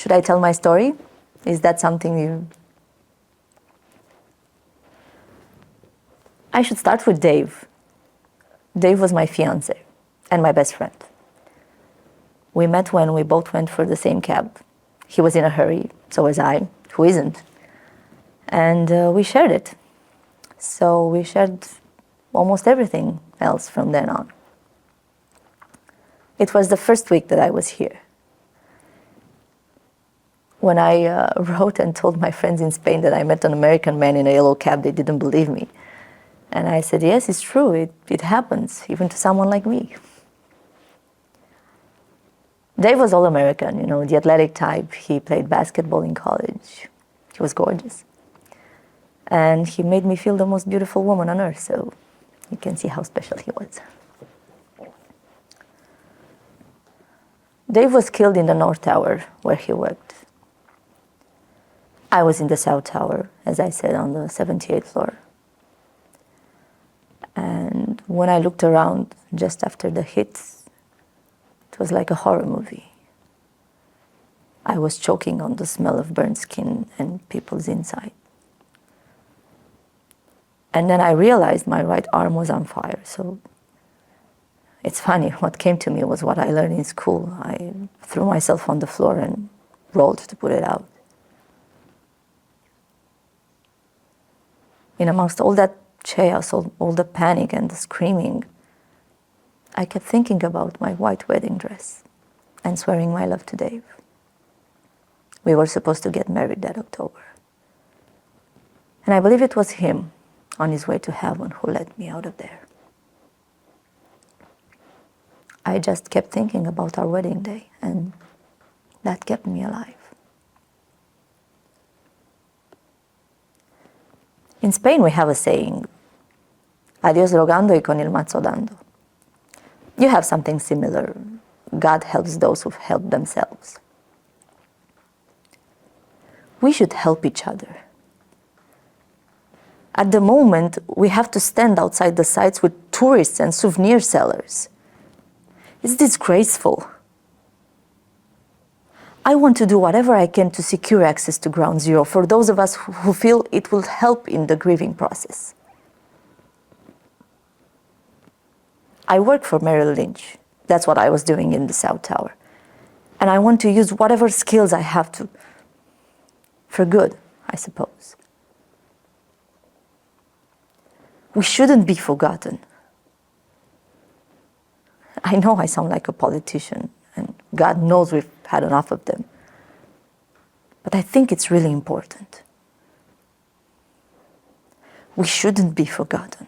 Should I tell my story? Is that something you... I should start with Dave. Dave was my fiancé and my best friend. We met when we both went for the same cab. He was in a hurry, so was I, who isn't. And we shared it. So we shared almost everything else from then on. It was the first week that I was here. When I wrote and told my friends in Spain that I met an American man in a yellow cab, they didn't believe me. And I said, yes, it's true, it happens, even to someone like me. Dave was all American, you know, the athletic type. He played basketball in college. He was gorgeous. And he made me feel the most beautiful woman on earth, so you can see how special he was. Dave was killed in the North Tower, where he worked. I was in the South Tower, as I said, on the 78th floor. And when I looked around just after the hits, it was like a horror movie. I was choking on the smell of burnt skin and people's inside. And then I realized my right arm was on fire, so it's funny, what came to me was what I learned in school. I threw myself on the floor and rolled to put it out. In amongst all that chaos, all the panic and the screaming, I kept thinking about my white wedding dress and swearing my love to Dave. We were supposed to get married that October. And I believe it was him, on his way to heaven, who let me out of there. I just kept thinking about our wedding day, and that kept me alive. In Spain, we have a saying, a Dios rogando y con el mazo dando. You have something similar. God helps those who help themselves. We should help each other. At the moment, we have to stand outside the sites with tourists and souvenir sellers. It's disgraceful. I want to do whatever I can to secure access to Ground Zero for those of us who feel it will help in the grieving process. I work for Merrill Lynch. That's what I was doing in the South Tower. And I want to use whatever skills I have to, for good, I suppose. We shouldn't be forgotten. I know I sound like a politician, and God knows we've had enough of them. But I think it's really important. We shouldn't be forgotten.